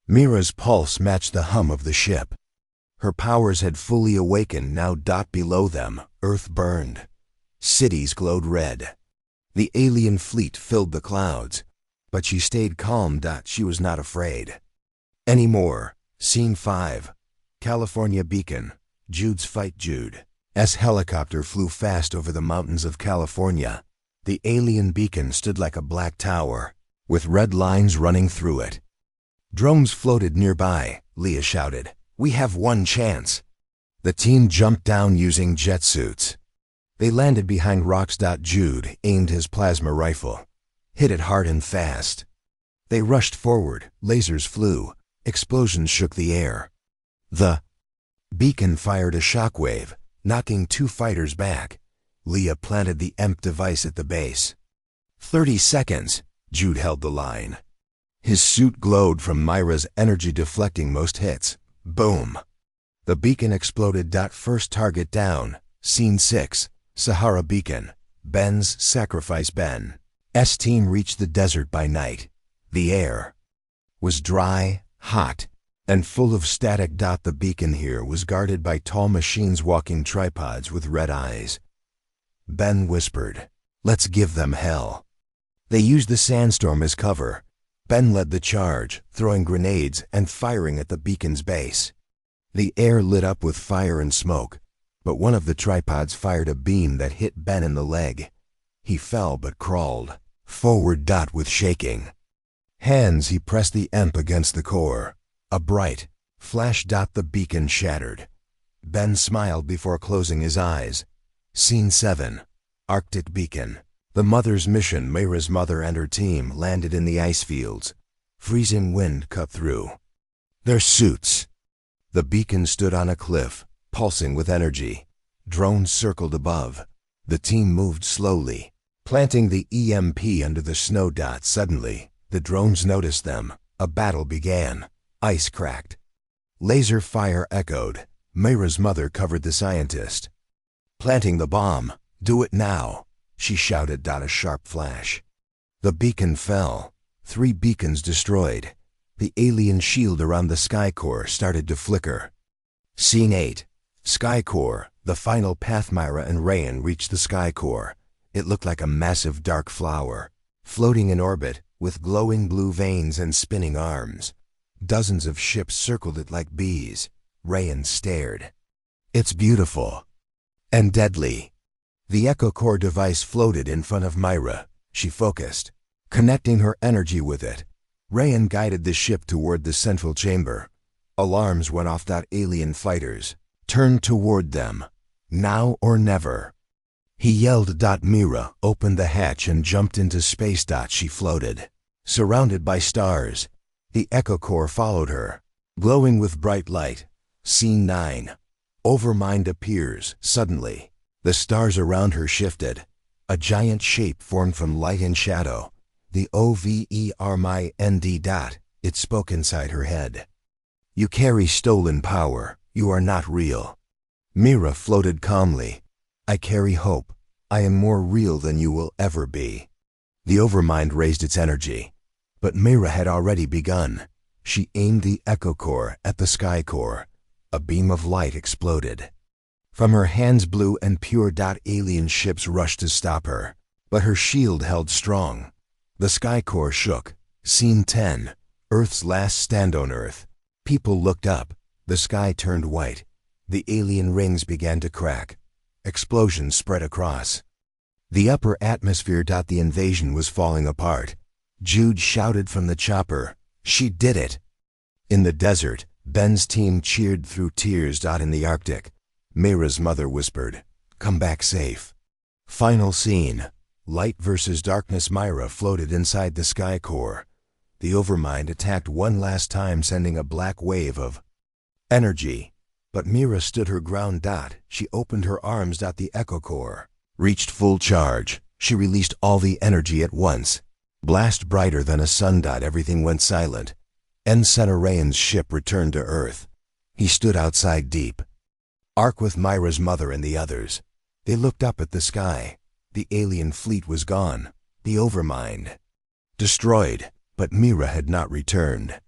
[SPEAKER 1] Mira's pulse matched the hum of the ship. Her powers had fully awakened now. Below them, Earth burned. Cities glowed red. The alien fleet filled the clouds, but she stayed calm. She was not afraid anymore. Scene 5. California Beacon. Jude's fight. Jude's helicopter flew fast over the mountains of California. The alien beacon stood like a black tower, with red lines running through it. Drones floated nearby. Leah shouted, "We have one chance." The team jumped down using jet suits. They landed behind rocks. Jude aimed his plasma rifle, hit it hard and fast. They rushed forward. Lasers flew. Explosions shook the air. The beacon fired a shockwave, knocking 2 fighters back. Leah planted the EMP device at the base. 30 seconds. Jude held the line. His suit glowed from Myra's energy, deflecting most hits. Boom! The beacon exploded. First target down. Scene 6. Sahara Beacon. Ben's sacrifice. Ben's team reached the desert by night. The air was dry, hot, and full of static. The beacon here was guarded by tall machines walking tripods with red eyes. Ben whispered, "Let's give them hell." They used the sandstorm as cover. Ben led the charge, throwing grenades and firing at the beacon's base. The air lit up with fire and smoke, but one of the tripods fired a beam that hit Ben in the leg. He fell but crawled forward. With shaking hands, he pressed the EMP against the core. A bright flash. The beacon shattered. Ben smiled before closing his eyes. Scene 7. Arctic Beacon. The mother's mission. Myra's mother and her team landed in the ice fields. Freezing wind cut through their suits. The beacon stood on a cliff, pulsing with energy. Drones circled above. The team moved slowly, planting the EMP under the snow. Suddenly, the drones noticed them. A battle began. Ice cracked. Laser fire echoed. Myra's mother covered the scientist. "Planting the bomb. Do it now," she shouted. A sharp flash. The beacon fell. 3 beacons destroyed. The alien shield around the Sky Core started to flicker. Scene 8. Sky Core. The final path. Myra and Rayan reached the Sky Core. It looked like a massive dark flower, floating in orbit, with glowing blue veins and spinning arms. Dozens of ships circled it like bees. Rayan stared. "It's beautiful and deadly." The Echo Core device floated in front of Myra. She focused, connecting her energy with it. Rayan guided the ship toward the central chamber. Alarms went off. Alien fighters turned toward them. "Now or never," he yelled. Myra opened the hatch and jumped into space. She floated, surrounded by stars. The Echo Core followed her, glowing with bright light. Scene 9. Overmind appears. Suddenly, the stars around her shifted. A giant shape formed from light and shadow. The Overmind. It spoke inside her head. "You carry stolen power. You are not real." Myra floated calmly. "I carry hope. I am more real than you will ever be." The Overmind raised its energy, but Myra had already begun. She aimed the Echo Core at the Sky Core. A beam of light exploded. From her hands, blue and pure. Alien ships rushed to stop her, but her shield held strong. The Sky Core shook. Scene 10. Earth's last stand on Earth. People looked up. The sky turned white. The alien rings began to crack. Explosions spread across the upper atmosphere. The invasion was falling apart. Jude shouted from the chopper, "She did it!" In the desert, Ben's team cheered through tears. In the Arctic, Myra's mother whispered, "Come back safe." Final scene. Light versus darkness. Myra floated inside the Sky Core. The Overmind attacked one last time, sending a black wave of energy. But Myra stood her ground. She opened her arms. The Echo Core reached full charge. She released all the energy at once. Blast brighter than a sun. Everything went silent. Ensign Rayan's ship returned to Earth. He stood outside Deep Ark with Myra's mother and the others. They looked up at the sky. The alien fleet was gone. The Overmind destroyed, but Myra had not returned.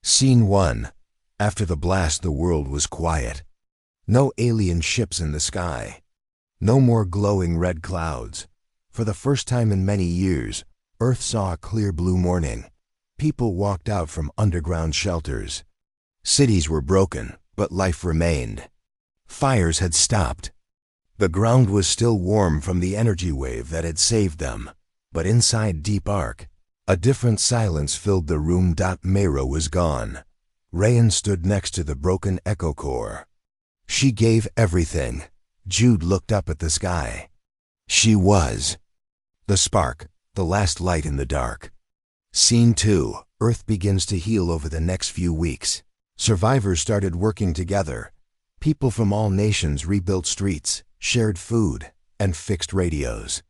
[SPEAKER 1] Scene 1. After the blast, the world was quiet. No alien ships in the sky. No more glowing red clouds. For the first time in many years, Earth saw a clear blue morning. People walked out from underground shelters. Cities were broken, but life remained. Fires had stopped. The ground was still warm from the energy wave that had saved them. But inside Deep Arc, a different silence filled the room. Mayra was gone. Rayan stood next to the broken echo core. She gave everything. Jude looked up at the sky. She was the spark, the last light in the dark. Scene 2. Earth begins to heal over the next few weeks. Survivors started working together. People from all nations rebuilt streets, shared food, and fixed radios.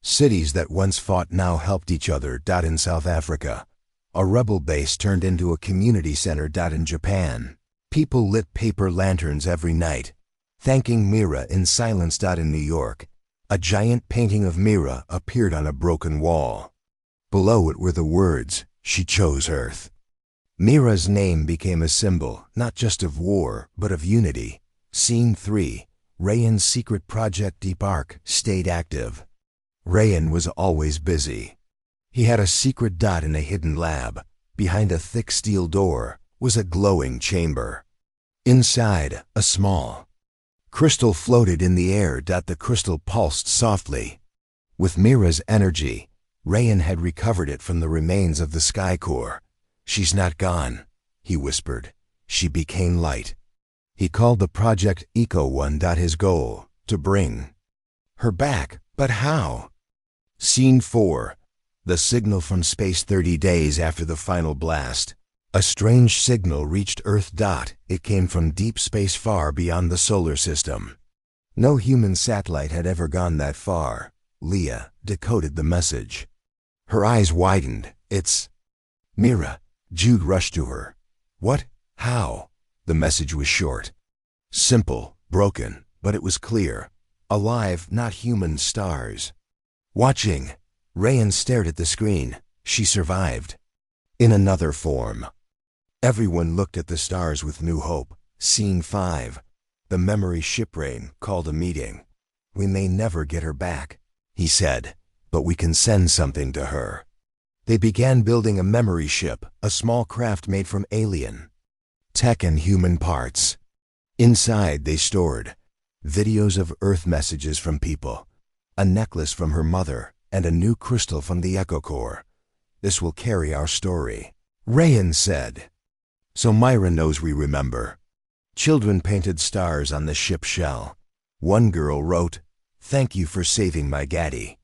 [SPEAKER 1] Cities that once fought now helped each other. In South Africa, a rebel base turned into a community center. In Japan, people lit paper lanterns every night, thanking Mira in silence. In New York, a giant painting of Mira appeared on a broken wall. Below it were the words, "She chose Earth." Mira's name became a symbol, not just of war, but of unity. Scene 3. Rayan's secret project Deep Arc stayed active. Rayan was always busy. He had a secret dot in a hidden lab. Behind a thick steel door was a glowing chamber. Inside, a small crystal floated in the air. The crystal pulsed softly. With Mira's energy, Rayan had recovered it from the remains of the sky core. "She's not gone," he whispered. "She became light." He called the project Eco-1. His goal, to bring her back. But how? Scene 4. The signal from space. 30 days after the final blast, a strange signal reached Earth. It came from deep space far beyond the solar system. No human satellite had ever gone that far. Leah decoded the message. Her eyes widened. "It's Mira." Jude rushed to her. "What? How?" The message was short. Simple, broken, but it was clear. Alive, not human stars. Watching, Rayan stared at the screen. She survived. In another form. Everyone looked at the stars with new hope. Scene 5. The memory shipbrain called a meeting. "We may never get her back," he said, "but we can send something to her." They began building a memory ship, a small craft made from alien tech and human parts. Inside they stored videos of Earth messages from people, a necklace from her mother, and a new crystal from the Echo Core. "This will carry our story," Rayan said. "So Myra knows we remember." Children painted stars on the ship's shell. One girl wrote, "Thank you for saving my Gaddy."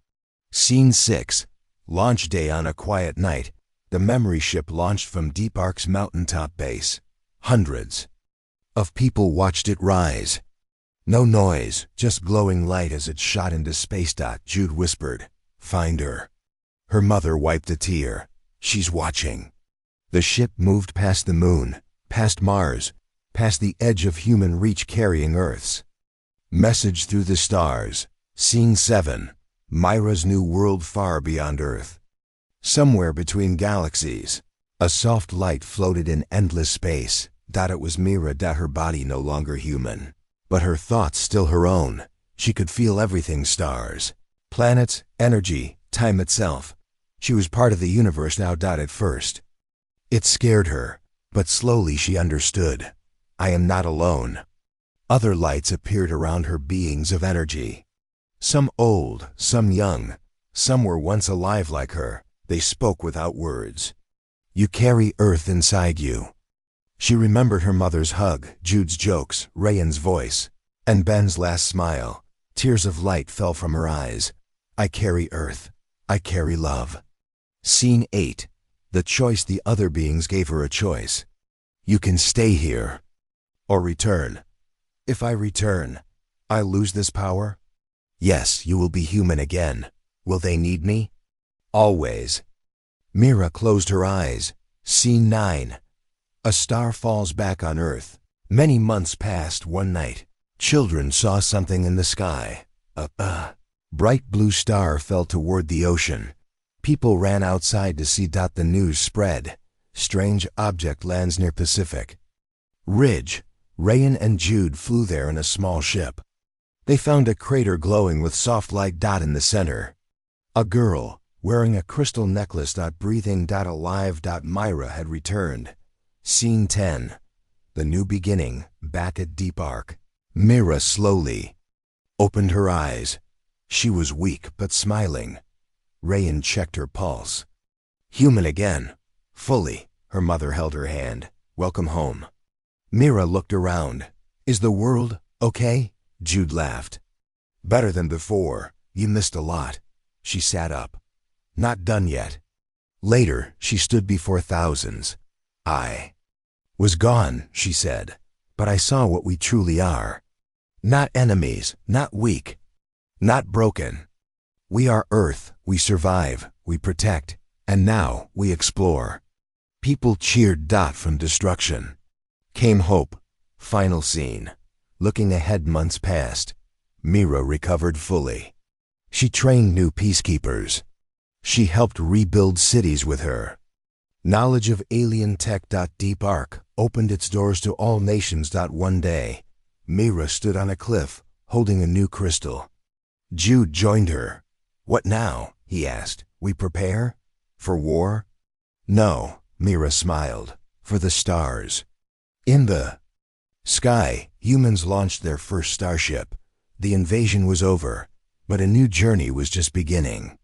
[SPEAKER 1] Scene 6. Launch day. On a quiet night, the memory ship launched from Deep Arc's mountaintop base. Hundreds of people watched it rise. No noise, just glowing light as it shot into space. Jude whispered, "Find her." Her mother wiped a tear. "She's watching." The ship moved past the moon, past Mars, past the edge of human reach, carrying Earth's message through the stars. Scene 7. Myra's new world far beyond Earth. Somewhere between galaxies, a soft light floated in endless space. It was Mira. Her body no longer human, but her thoughts still her own. She could feel everything: stars, planets, energy, time itself. She was part of the universe now. At first, it scared her, but slowly she understood. "I am not alone." Other lights appeared around her, beings of energy. Some old, some young, some were once alive like her. They spoke without words. "You carry Earth inside you." She remembered her mother's hug, Jude's jokes, Rayan's voice, and Ben's last smile. Tears of light fell from her eyes. "I carry Earth. I carry love." Scene 8. The choice. The other beings gave her a choice. "You can stay here, or return." "If I return, I lose this power?" "Yes, you will be human again." "Will they need me?" "Always." Mira closed her eyes. Scene 9. A star falls back on Earth. Many months passed. One night, children saw something in the sky. A bright blue star fell toward the ocean. People ran outside to see. The news spread. Strange object lands near Pacific Ridge. Rayan and Jude flew there in a small ship. They found a crater glowing with soft light. In the center, A girl, wearing a crystal necklace. Breathing. Alive. Myra had returned. Scene 10. The new beginning, back at Deep Arc. Myra slowly opened her eyes. She was weak but smiling. Rayan checked her pulse. Human again. Fully. Her mother held her hand. Welcome home. Myra looked around. Is the world okay? Jude laughed. Better than before. You missed a lot. She sat up. Not done yet. Later, she stood before thousands. I was gone, she said, but I saw what we truly are. Not enemies, not weak, not broken. We are Earth, we survive, we protect, and now we explore. People cheered. From destruction came hope. Final scene. Looking ahead. Months passed. Myra recovered fully. She trained new peacekeepers. She helped rebuild cities with her knowledge of alien tech. Deep Arc opened its doors to all nations. One day, Myra stood on a cliff, holding a new crystal. Jude joined her. What now? He asked. We prepare? For war? No, Myra smiled. For the stars. In the sky, humans launched their first starship. The invasion was over, but a new journey was just beginning.